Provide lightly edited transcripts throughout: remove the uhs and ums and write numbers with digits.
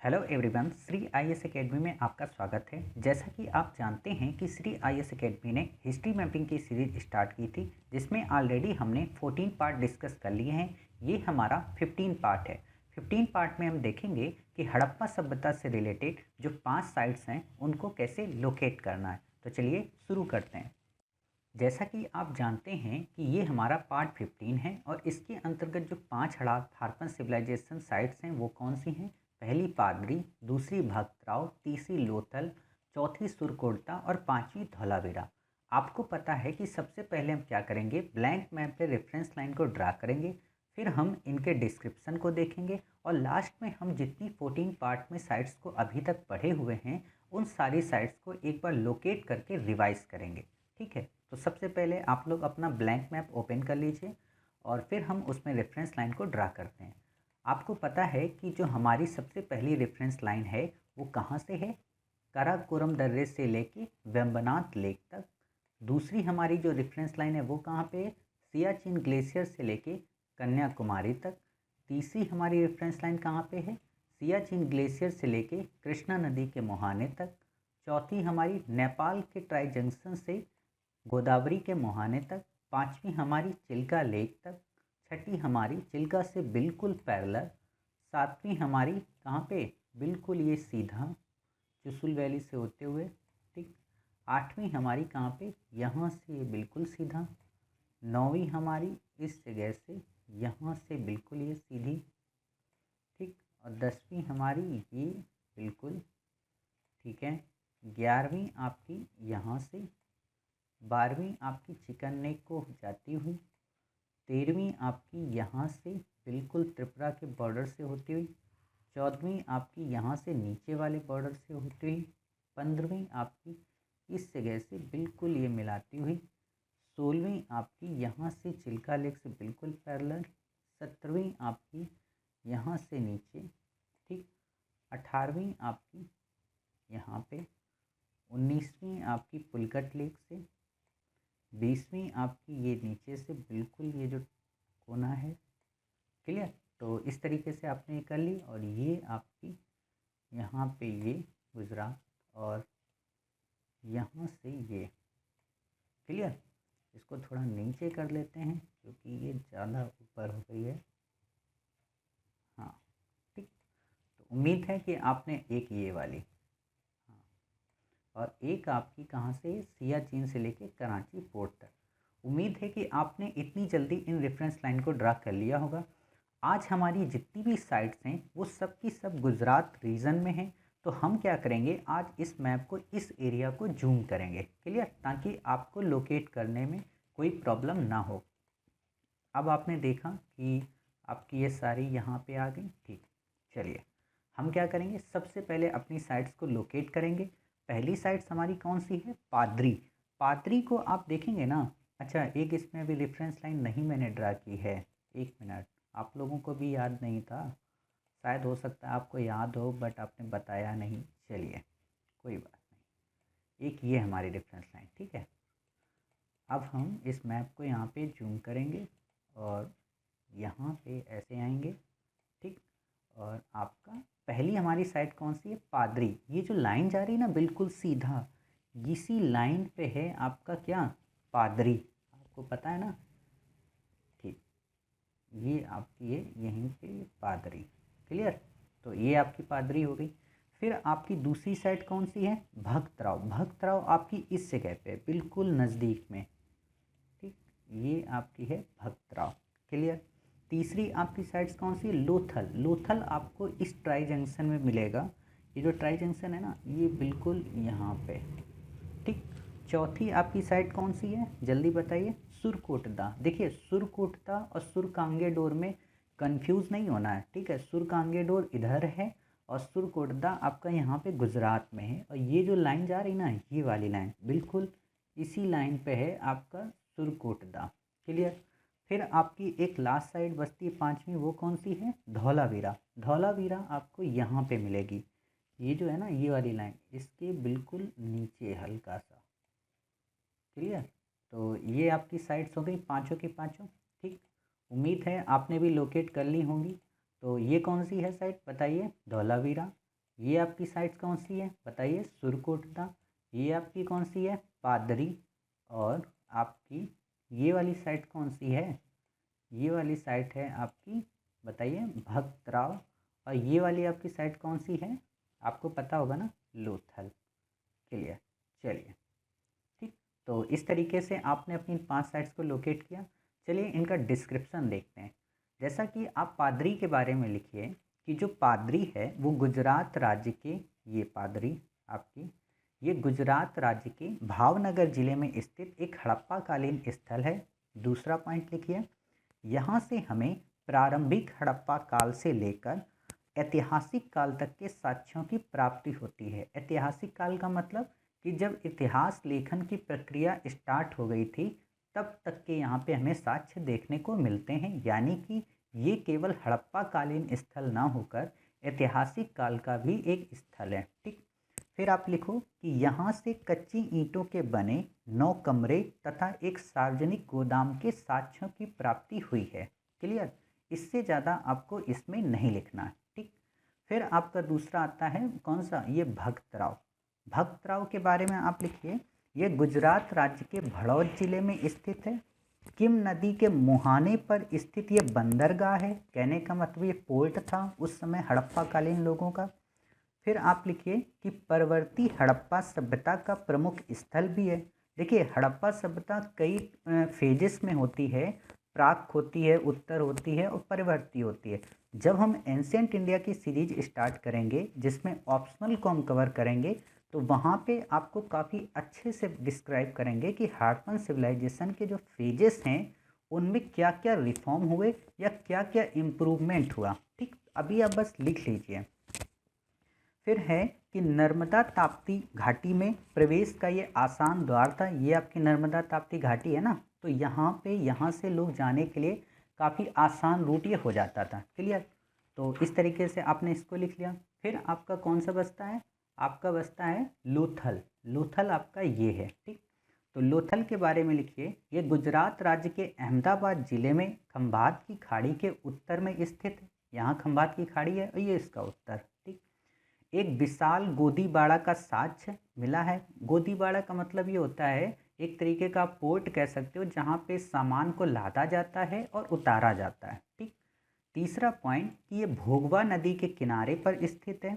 Hello everyone, Shri IAS academy में आपका स्वागत है। जैसा कि आप जानते हैं कि श्री आईएएस एकेडमी ने हिस्ट्री मैपिंग की सीरीज स्टार्ट की थी, जिसमें ऑलरेडी हमने 14 पार्ट डिस्कस कर लिए हैं। ये हमारा 15 पार्ट है। 15 पार्ट में हम देखेंगे कि हड़प्पा सभ्यता से रिलेटेड जो 5 साइट्स हैं उनको कैसे लोकेट करना है। तो चलिए शुरू करते हैं। जैसा कि आप जानते हैं कि ये हमारा पार्ट 15 है और इसके अंतर्गत जो 5 हड़प्पन सिविलाइजेशन साइट्स हैं वो कौन सी हैं। पहली पादरी, दूसरी भक्तराव, तीसरी लोथल, चौथी सुरकोटदा और पांचवी धौलावीरा। आपको पता है कि सबसे पहले हम क्या करेंगे, ब्लैंक मैप पे रेफरेंस लाइन को ड्रा करेंगे, फिर हम इनके डिस्क्रिप्शन को देखेंगे और लास्ट में हम जितनी 14 पार्ट में साइट्स को अभी तक पढ़े हुए हैं उन सारी साइट्स को एक बार लोकेट करके रिवाइज करेंगे। ठीक है, तो सबसे पहले आप लोग अपना ब्लैंक मैप ओपन कर लीजिए और फिर हम उसमें रेफरेंस लाइन को ड्रा करते हैं। आपको पता है कि जो हमारी सबसे पहली रेफरेंस लाइन है वो कहाँ से है, काराकोरम दर्रे से लेके वेम्बनाथ लेक तक। दूसरी हमारी जो रेफरेंस लाइन है वो कहाँ पे है, सियाचिन ग्लेशियर से लेके कन्याकुमारी तक। तीसरी हमारी रेफरेंस लाइन कहाँ पे है, सियाचिन ग्लेशियर से लेके कृष्णा नदी के मुहाने तक। चौथी हमारी नेपाल के ट्राई जंक्शन से गोदावरी के मुहाने तक। पांचवी हमारी चिल्का लेक तक। छठी हमारी चिल्का से बिल्कुल पैरेलल। सातवीं हमारी कहाँ पे, बिल्कुल ये सीधा चुसुल वैली से होते हुए। ठीक। आठवीं हमारी कहाँ पे, यहाँ से ये बिल्कुल सीधा। नौवीं हमारी इस जगह से यहाँ से बिल्कुल ये सीधी। ठीक। और 10वीं हमारी ये बिल्कुल ठीक है। 11वीं आपकी यहाँ से। 12वीं आपकी चिकन नेक को जाती हुई। 13वीं आपकी यहाँ से बिल्कुल त्रिपुरा के बॉर्डर से होती हुई। 14वीं आपकी यहाँ से नीचे वाले बॉर्डर से होती हुई। 15वीं आपकी इस जगह से बिल्कुल ये मिलाती हुई। 16वीं आपकी यहाँ से चिल्का लेक से बिल्कुल पैरेलल। 17वीं आपकी यहाँ से नीचे। ठीक। 18वीं आपकी यहाँ पे। 19वीं आपकी पुलकट लेक से। 20वीं आपकी ये नीचे से बिल्कुल ये जो कोना है। क्लियर। तो इस तरीके से आपने ये कर ली और ये आपकी यहाँ पे ये गुजरात और यहाँ से ये। क्लियर। इसको थोड़ा नीचे कर लेते हैं क्योंकि ये ज़्यादा ऊपर हो गई है। हाँ ठीक। तो उम्मीद है कि आपने एक ये वाली और एक आपकी कहाँ से, सियाचिन से लेके कराची पोर्ट तक। उम्मीद है कि आपने इतनी जल्दी इन रेफरेंस लाइन को ड्रा कर लिया होगा। आज हमारी जितनी भी साइट्स हैं वो सब की सब गुजरात रीजन में हैं। तो हम क्या करेंगे, आज इस मैप को, इस एरिया को जूम करेंगे। क्लियर, ताकि आपको लोकेट करने में कोई प्रॉब्लम ना हो। अब आपने देखा कि आपकी ये सारी यहाँ पे आ गई। ठीक। चलिए हम क्या करेंगे, सबसे पहले अपनी साइट्स को लोकेट करेंगे। पहली साइट्स हमारी कौन सी है, पादरी। पादरी को आप देखेंगे ना। अच्छा, एक इसमें अभी रेफरेंस लाइन नहीं मैंने ड्रा की है। एक मिनट, आप लोगों को भी याद नहीं था, शायद हो सकता है आपको याद हो बट आपने बताया नहीं। चलिए कोई बात नहीं, एक ये हमारी रेफरेंस लाइन। ठीक है, अब हम इस मैप को यहाँ पे जूम करेंगे और यहाँ पे ऐसे आएंगे। ठीक। और आपका पहली हमारी साइट कौन सी है, पादरी। ये जो लाइन जा रही है ना बिल्कुल सीधा, इसी लाइन पे है आपका क्या, पादरी। आपको पता है ना। ठीक। ये आपकी है यहीं पे पादरी। क्लियर। तो ये आपकी पादरी हो गई। फिर आपकी दूसरी साइड कौन सी है, भक्तराव। भक्तराव आपकी इस जगह पे बिल्कुल नज़दीक में। ठीक। ये आपकी है भक्तराव। क्लियर। तीसरी आपकी साइड्स कौन सी, लोथल। लोथल आपको इस ट्राई जंक्शन में मिलेगा। ये जो ट्राई जंक्शन है ना, ये बिल्कुल यहाँ पे। ठीक। चौथी आपकी साइड कौन सी है, जल्दी बताइए, सुरकोटदा। देखिए सुरकोटदा और सुरकांगेडोर में कंफ्यूज नहीं होना है। ठीक है, सुरकांगेडोर इधर है और सुरकोटदा आपका यहाँ पे गुजरात में है। और ये जो लाइन जा रही ना, ये वाली लाइन बिल्कुल इसी लाइन पे है आपका सुरकोटदा। क्लियर। फिर आपकी एक लास्ट साइड बचती है पांचवी, वो कौन सी है, धौलावीरा। धौलावीरा आपको यहाँ पे मिलेगी। ये जो है ना, ये वाली लाइन इसके बिल्कुल नीचे हल्का सा। क्लियर। तो ये आपकी साइट्स हो गई पांचों की पांचों। ठीक। उम्मीद है आपने भी लोकेट कर ली होंगी। तो ये कौन सी है साइट बताइए, धौलावीरा। ये आपकी साइट कौन सी है बताइए, सुरकोटदा। ये आपकी कौन सी है, पादरी। और आपकी ये वाली साइट कौन सी है, ये वाली साइट है आपकी, बताइए, भक्तराव। और ये वाली आपकी साइट कौन सी है, आपको पता होगा ना, लोथल। क्लियर, चलिए ठीक। तो इस तरीके से आपने अपनी 5 साइट्स को लोकेट किया। चलिए इनका डिस्क्रिप्शन देखते हैं। जैसा कि आप पादरी के बारे में लिखिए कि जो पादरी है वो गुजरात राज्य के, ये पादरी आपकी, ये गुजरात राज्य के भावनगर जिले में स्थित एक हड़प्पा कालीन स्थल है। दूसरा पॉइंट लिखिए, यहाँ से हमें प्रारंभिक हड़प्पा काल से लेकर ऐतिहासिक काल तक के साक्ष्यों की प्राप्ति होती है। ऐतिहासिक काल का मतलब कि जब इतिहास लेखन की प्रक्रिया स्टार्ट हो गई थी तब तक के यहाँ पे हमें साक्ष्य देखने को मिलते हैं, यानी कि ये केवल हड़प्पा कालीन स्थल ना होकर ऐतिहासिक काल का भी एक स्थल है। ठीक, फिर आप लिखो कि यहाँ से कच्ची ईंटों के बने 9 कमरे तथा एक सार्वजनिक गोदाम के साक्ष्यों की प्राप्ति हुई है। क्लियर, इससे ज़्यादा आपको इसमें नहीं लिखना है। ठीक, फिर आपका दूसरा आता है कौन सा, ये भक्तराव। भक्तराव के बारे में आप लिखिए, ये गुजरात राज्य के भड़ौत जिले में स्थित है। किम नदी के मुहाने पर स्थित ये बंदरगाह है। कहने का मतलब ये पोर्ट था उस समय हड़प्पा कालीन लोगों का। फिर आप लिखिए कि परवर्ती हड़प्पा सभ्यता का प्रमुख स्थल भी है। देखिए हड़प्पा सभ्यता कई फेजेस में होती है, प्राक होती है, उत्तर होती है और परवर्ती होती है। जब हम एंशियंट इंडिया की सीरीज स्टार्ट करेंगे जिसमें ऑप्शनल को हम कवर करेंगे तो वहाँ पे आपको काफ़ी अच्छे से डिस्क्राइब करेंगे कि हड़प्पन सिविलाइजेशन के जो फेजेस हैं उनमें क्या क्या रिफॉर्म हुए या क्या क्या इम्प्रूवमेंट हुआ। ठीक, अभी आप बस लिख लीजिए। फिर है कि नर्मदा ताप्ती घाटी में प्रवेश का ये आसान द्वार था। ये आपकी नर्मदा ताप्ती घाटी है ना, तो यहाँ से लोग जाने के लिए काफ़ी आसान रूट ये हो जाता था। क्लियर, तो इस तरीके से आपने इसको लिख लिया। फिर आपका कौन सा बचता है, आपका बचता है लोथल। लोथल आपका ये है। ठीक, तो लोथल के बारे में लिखिए, ये गुजरात राज्य के अहमदाबाद जिले में खंभात की खाड़ी के उत्तर में स्थित है। यहाँ खंभात की खाड़ी है और ये इसका उत्तर। ठीक, एक विशाल गोदीबाड़ा का साक्ष्य मिला है। गोदीबाड़ा का मतलब ये होता है एक तरीके का पोर्ट कह सकते हो जहाँ पे सामान को लादा जाता है और उतारा जाता है। ठीक, तीसरा पॉइंट कि ये भोगवा नदी के किनारे पर स्थित है।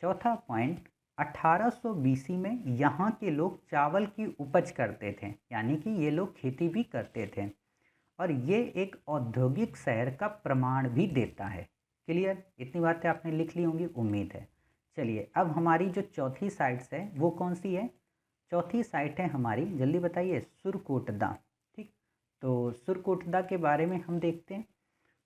चौथा पॉइंट 1800 बीसी में यहाँ के लोग चावल की उपज करते थे, यानी कि ये लोग खेती भी करते थे और ये एक औद्योगिक शहर का प्रमाण भी देता है। क्लियर, इतनी बातें आपने लिख ली होंगी उम्मीद है। चलिए अब हमारी जो चौथी साइट्स है वो कौन सी है, चौथी साइट है हमारी, जल्दी बताइए, सुरकोटदा। ठीक, तो सुरकोटदा के बारे में हम देखते हैं।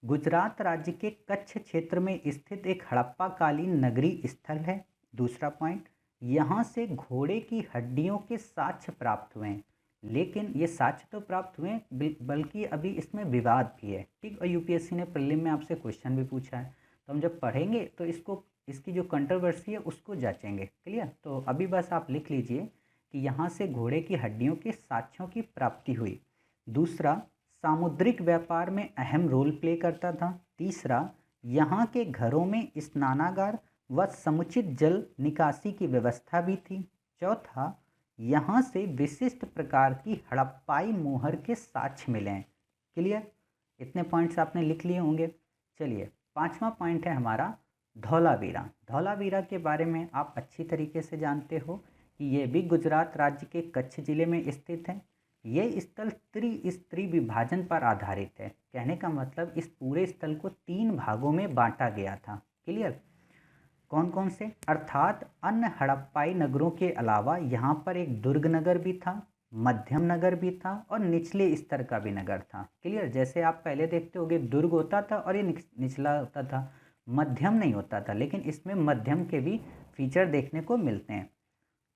गुजरात राज्य के कच्छ क्षेत्र में स्थित एक हड़प्पा कालीन नगरी स्थल है। दूसरा पॉइंट, यहाँ से घोड़े की हड्डियों के साक्ष्य प्राप्त हुए हैं, लेकिन ये साक्ष्य तो प्राप्त हुए बल्कि अभी इसमें विवाद भी है। ठीक, और यूपीएससी ने प्रीलिम में आपसे क्वेश्चन भी पूछा है, तो हम जब पढ़ेंगे तो इसकी जो कंट्रोवर्सी है उसको जांचेंगे। क्लियर, तो अभी बस आप लिख लीजिए कि यहाँ से घोड़े की हड्डियों के साक्ष्यों की प्राप्ति हुई। दूसरा, सामुद्रिक व्यापार में अहम रोल प्ले करता था। तीसरा, यहाँ के घरों में स्नानागार व समुचित जल निकासी की व्यवस्था भी थी। चौथा, यहाँ से विशिष्ट प्रकार की हड़प्पाई मोहर के साक्ष्य मिले हैं। क्लियर, इतने पॉइंट्स आपने लिख लिए होंगे। चलिए पांचवा पॉइंट है हमारा धौलावीरा। धौलावीरा के बारे में आप अच्छी तरीके से जानते हो कि ये भी गुजरात राज्य के कच्छ जिले में स्थित है। ये स्थल त्रिस्तरीय विभाजन पर आधारित है। कहने का मतलब इस पूरे स्थल को 3 भागों में बांटा गया था। क्लियर, कौन कौन से, अर्थात अन्य हड़प्पाई नगरों के अलावा यहाँ पर एक दुर्ग नगर भी था, मध्यम नगर भी था और निचले स्तर का भी नगर था। क्लियर, जैसे आप पहले देखते होगे दुर्ग होता था और ये निचला होता था, मध्यम नहीं होता था, लेकिन इसमें मध्यम के भी फीचर देखने को मिलते हैं।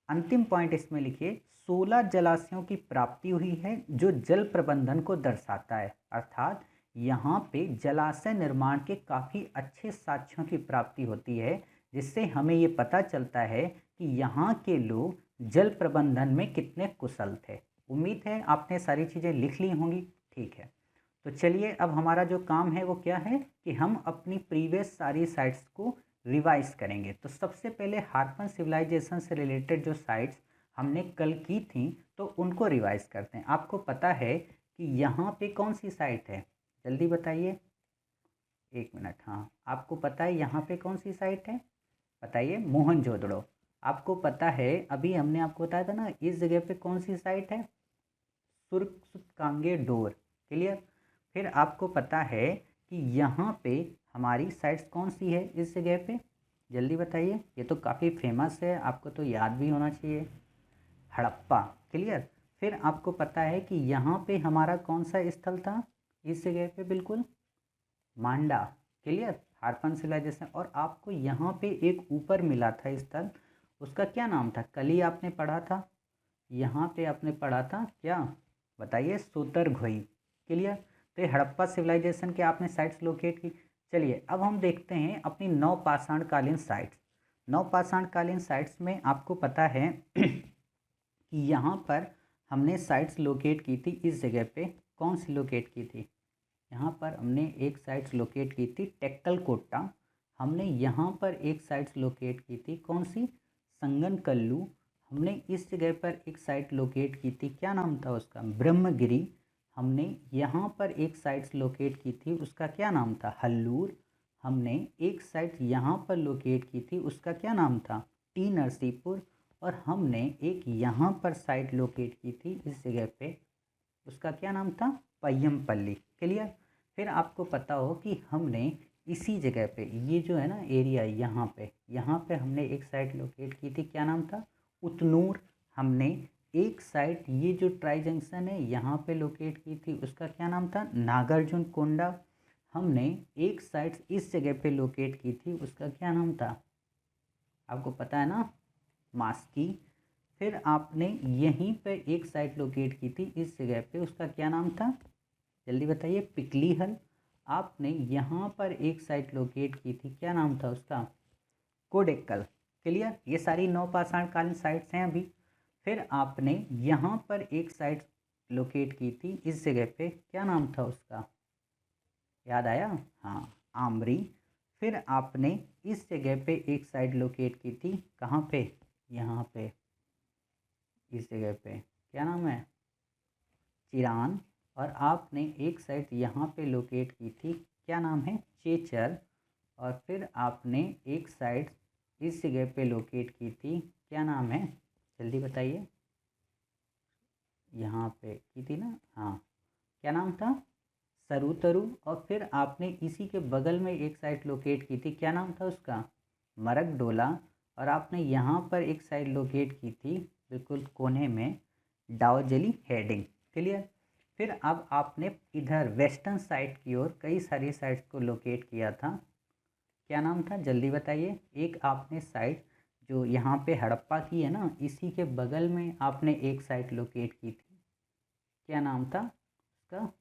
अंतिम पॉइंट इसमें लिखिए, 16 जलाशयों की प्राप्ति हुई है जो जल प्रबंधन को दर्शाता है। अर्थात यहाँ पे जलाशय निर्माण के काफ़ी अच्छे साक्ष्यों की प्राप्ति होती है, जिससे हमें ये पता चलता है कि यहाँ के लोग जल प्रबंधन में कितने कुशल थे। उम्मीद है आपने सारी चीज़ें लिख ली होंगी। ठीक है, तो चलिए अब हमारा जो काम है वो क्या है कि हम अपनी प्रीवियस सारी साइट्स को रिवाइज करेंगे। तो सबसे पहले हारपन सिविलाइजेशन से रिलेटेड जो साइट्स हमने कल की थी तो उनको रिवाइज करते हैं। आपको पता है कि यहाँ पे कौन सी साइट है, जल्दी बताइए। एक मिनट, हाँ आपको पता है यहाँ पे कौन सी साइट है, बताइए। मोहनजोदड़ो। आपको पता है अभी हमने आपको बताया था ना इस जगह पे कौन सी साइट है, सुरकांगे डोर। क्लियर। फिर आपको पता है कि यहाँ पे हमारी साइट्स कौन सी है इस जगह पे, जल्दी बताइए। ये तो काफ़ी फेमस है, आपको तो याद भी होना चाहिए, हड़प्पा। क्लियर। फिर आपको पता है कि यहाँ पे हमारा कौन सा स्थल था इस जगह पे, बिल्कुल मांडा। क्लियर। हारपन सिविलाइजेशन। और आपको यहाँ पे एक ऊपर मिला था स्थल, उसका क्या नाम था, कल ही आपने पढ़ा था, यहाँ पे आपने पढ़ा था क्या, बताइए, सोतरघोई। क्लियर। तो ये हड़प्पा सिविलाइजेशन के आपने साइट्स लोकेट की। चलिए अब हम देखते हैं अपनी नवपाषाणकालीन साइट्स। नवपाषाणकालीन साइट्स में आपको पता है कि यहाँ पर हमने साइट्स लोकेट की थी इस जगह पे, कौन सी लोकेट की थी, यहाँ पर हमने एक साइट्स लोकेट की थी टेक्कल कोट्टा। हमने यहाँ पर एक साइट्स लोकेट की थी कौन सी, संगन कल्लू। हमने इस जगह पर एक साइट लोकेट की थी, क्या नाम था उसका, ब्रह्मगिरी। हमने यहाँ पर एक साइट्स लोकेट की थी, उसका क्या नाम था, हल्लूर। हमने एक साइट यहाँ पर लोकेट की थी, उसका क्या नाम था, टी नरसीपुर। और हमने एक यहाँ पर साइट लोकेट की थी इस जगह पे, उसका क्या नाम था, पय्यमपल्ली। क्लियर। फिर आपको पता हो कि हमने इसी जगह पे, ये जो है ना एरिया, यहाँ पे हमने एक साइट लोकेट की थी, क्या नाम था, उतनूर। हमने एक साइट, ये जो ट्राई जंक्शन है यहाँ पे लोकेट की थी, उसका क्या नाम था, नागार्जुन कोंडा। हमने एक साइट इस जगह पे लोकेट की थी, उसका क्या नाम था, आपको पता है ना, मास्की। फिर आपने यहीं पे एक साइट लोकेट की थी इस जगह पे, उसका क्या नाम था, जल्दी बताइए, पिकलीहल। आपने यहाँ पर एक साइट लोकेट की थी, क्या नाम था उसका, कोडेक्कल। क्लियर। ये सारी नवपाषाणकालीन साइट्स हैं अभी। फिर आपने यहाँ पर एक साइट लोकेट की थी इस जगह पे, क्या नाम था उसका, याद आया, हाँ, आमरी। फिर आपने इस जगह पे एक साइट लोकेट की थी, कहाँ पे, यहाँ पे, इस जगह पे क्या नाम है, चिरान। और आपने एक साइट यहाँ पे लोकेट की थी, क्या नाम है, चेचर। और फिर आपने एक साइट इस जगह पे लोकेट की थी, क्या नाम है, जल्दी बताइए, यहाँ पे की थी ना, हाँ, क्या नाम था, सरुतरु। और फिर आपने इसी के बगल में एक साइट लोकेट की थी, क्या नाम था उसका, मरकडोला। और आपने यहाँ पर एक साइट लोकेट की थी बिल्कुल कोने में, डाओजली हेडिंग। क्लियर। फिर अब आपने इधर वेस्टर्न साइड की ओर कई सारी साइट्स को लोकेट किया था, क्या नाम था, जल्दी बताइए। एक आपने साइट जो यहाँ पे हड़प्पा की है ना, इसी के बगल में आपने एक साइट लोकेट की थी, क्या नाम था उसका,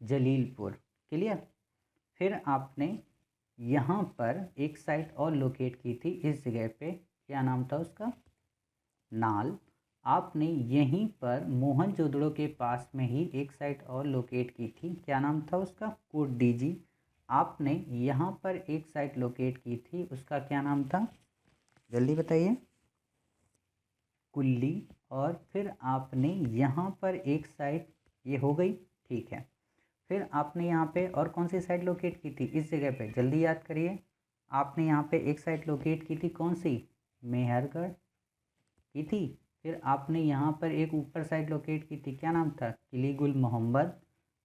जलीलपुर। क्लियर। फिर आपने यहाँ पर एक साइट और लोकेट की थी इस जगह पे, क्या नाम था उसका, नाल। आपने यहीं पर मोहनजोदड़ो के पास में ही एक साइट और लोकेट की थी, क्या नाम था उसका, कोडडीजी। आपने यहाँ पर एक साइट लोकेट की थी, उसका क्या नाम था, जल्दी बताइए, कुल्ली। और फिर आपने यहाँ पर एक साइट, ये हो गई, ठीक है। फिर आपने यहाँ पे और कौन सी साइट लोकेट की थी इस जगह पे, जल्दी याद करिए। आपने यहाँ पे एक साइट लोकेट की थी, कौन सी, मेहरगढ़ की थी। फिर आपने यहाँ पर एक ऊपर साइट लोकेट की थी, क्या नाम था, किली गुल मोहम्मद।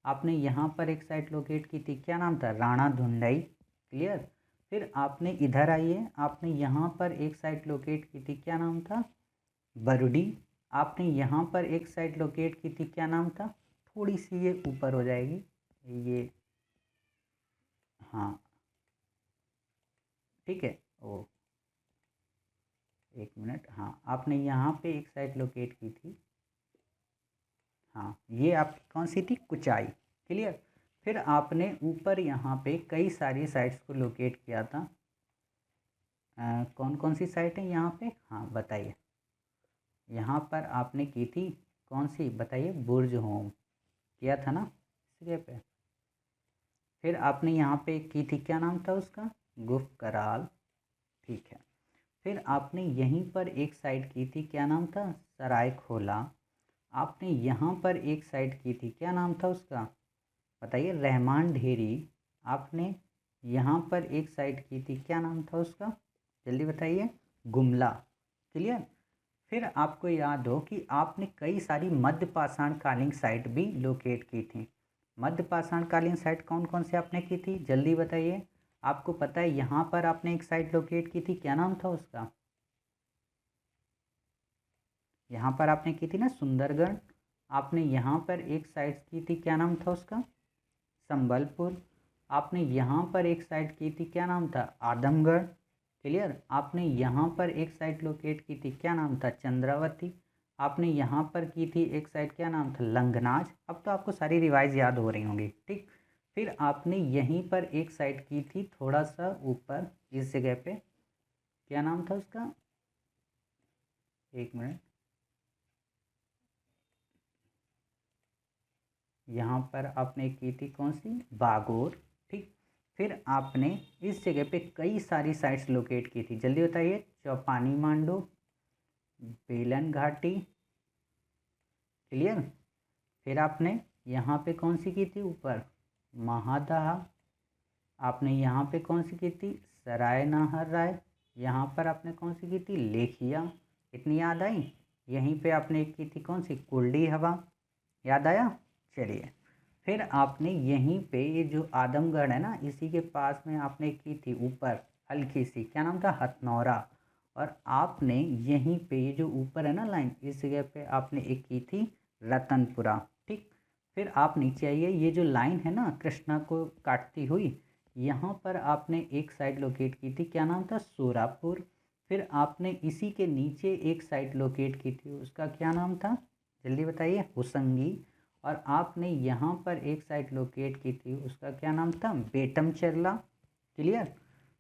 आपने यहाँ पर एक साइट लोकेट की थी, क्या नाम था, राणा धुंडई। क्लियर। फिर आपने इधर आइए, आपने यहाँ पर एक साइट लोकेट की थी, क्या नाम था, बरुडी। आपने यहाँ पर एक साइट लोकेट की थी, क्या नाम था, थोड़ी सी ये ऊपर हो जाएगी, ये, हाँ, ठीक है, ओ, एक मिनट, हाँ, आपने यहाँ पे एक साइट लोकेट की थी, हाँ, ये आपकी कौन सी थी, कुचाई। क्लियर। फिर आपने ऊपर यहाँ पे कई सारी साइट्स को लोकेट किया था, कौन कौन सी साइट है यहाँ पे, हाँ बताइए, यहाँ पर आपने की थी कौन सी, बताइए, बुर्ज होम किया था ना इस जगह पे। फिर आपने यहाँ पे की थी, क्या नाम था उसका, गुफकराल, ठीक है। फिर आपने यहीं पर एक साइड की थी, क्या नाम था, सरायखोला। आपने यहाँ पर एक साइड की थी, क्या नाम था उसका, बताइए, रहमान ढेरी। आपने यहाँ पर एक साइड की थी, क्या नाम था उसका, जल्दी बताइए, गुमला। क्लियर। फिर आपको याद हो कि आपने कई सारी मध्य पाषाणकालीन साइट भी लोकेट की थी। मध्य पाषाणकालीन साइट कौन कौन से आपने की थी, जल्दी बताइए। आपको पता है यहाँ पर आपने एक साइट लोकेट की थी, क्या नाम था उसका, यहाँ पर आपने की थी ना सुंदरगढ़। आपने यहाँ पर एक साइट की थी, क्या नाम था उसका, संबलपुर। आपने यहाँ पर एक साइट की थी, क्या नाम था, आदमगढ़। क्लियर। आपने यहाँ पर एक साइट लोकेट की थी, क्या नाम था, चंद्रावती। आपने यहाँ पर की थी एक साइट, क्या नाम था, लंगनाज। अब तो आपको सारी रिवाइज याद हो रही होंगी, ठीक। फिर आपने यहीं पर एक साइट की थी थोड़ा सा ऊपर इस जगह पे, क्या नाम था उसका, एक मिनट, यहाँ पर आपने की थी कौन सी, बागोर, ठीक। फिर आपने इस जगह पे कई सारी साइट्स लोकेट की थी, जल्दी बताइए, चौपानी मांडू, बेलन घाटी। क्लियर। फिर आपने यहाँ पे कौन सी की थी ऊपर, महादहा। आपने यहाँ पे कौन सी की थी, सराय नाहर राय। यहाँ पर आपने कौन सी की थी, लेखिया। इतनी याद आई। यहीं पे आपने एक की थी कौन सी, कुल्डी हवा, याद आया। चलिए, फिर आपने यहीं पे ये जो आदमगढ़ है ना, इसी के पास में आपने की थी ऊपर हल्की सी, क्या नाम था, हथनौरा। और आपने यहीं पे ये जो ऊपर है ना लाइन, इस जगह पे आपने एक की थी रतनपुरा, ठीक। फिर आप नीचे आइए, ये जो लाइन है ना कृष्णा को काटती हुई, यहाँ पर आपने एक साइड लोकेट की थी, क्या नाम था, सोरापुर। फिर आपने इसी के नीचे एक साइट लोकेट की थी, उसका क्या नाम था, जल्दी बताइए, हुसंगी। और आपने यहाँ पर एक साइट लोकेट की थी, उसका क्या नाम था, बेटम चरला। क्लियर।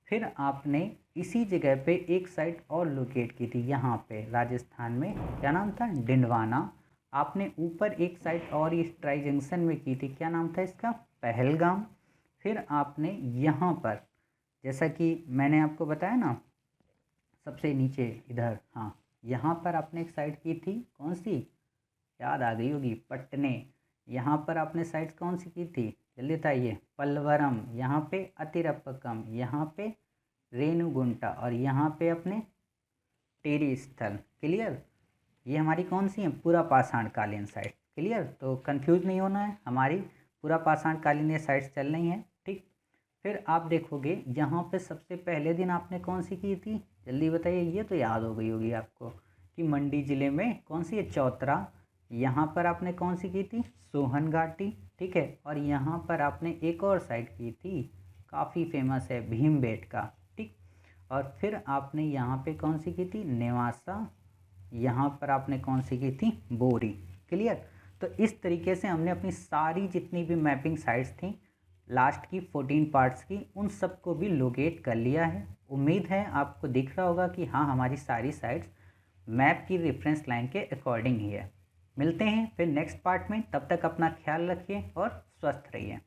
फिर आपने इसी जगह पे एक साइट और लोकेट की थी, यहाँ पे राजस्थान में, क्या नाम था, डिंडवाना। आपने ऊपर एक साइट और इस ट्राई जंक्शन में की थी, क्या नाम था इसका, पहलगाम। फिर आपने यहाँ पर, जैसा कि मैंने आपको बताया ना, सबसे नीचे इधर, हाँ, यहाँ पर आपने एक साइट की थी, कौन सी, याद आ गई होगी, पटने। यहाँ पर आपने साइट्स कौन सी की थी, जल्दी बताइए, पलवरम। यहाँ पे अतिरपकम, यहाँ पे रेणुगुंटा, और यहाँ पे अपने टेरी स्थल। क्लियर। ये हमारी कौन सी है, पूरा पाषाणकालीन साइट। क्लियर। तो कंफ्यूज नहीं होना है, हमारी पूरा पाषाणकालीन ये साइट्स चल रही हैं, ठीक। फिर आप देखोगे यहाँ पे सबसे पहले दिन आपने कौन सी की थी, जल्दी बताइए, ये तो याद हो गई होगी आपको, कि मंडी ज़िले में कौन सी है, चौतरा। यहाँ पर आपने कौन सी की थी, सोहन घाटी, ठीक है। और यहाँ पर आपने एक और साइट की थी, काफ़ी फेमस है, भीमबेटका, ठीक। और फिर आपने यहाँ पे कौन सी की थी, नेवासा। यहाँ पर आपने कौन सी की थी, बोरी। क्लियर। तो इस तरीके से हमने अपनी सारी जितनी भी मैपिंग साइट्स थी लास्ट की 14 पार्ट्स की, उन सबको भी लोकेट कर लिया है। उम्मीद है आपको दिख रहा होगा कि हाँ, हमारी सारी साइट्स मैप की रेफरेंस लाइन के अकॉर्डिंग ही है। मिलते हैं फिर नेक्स्ट पार्ट में, तब तक अपना ख्याल रखिए और स्वस्थ रहिए।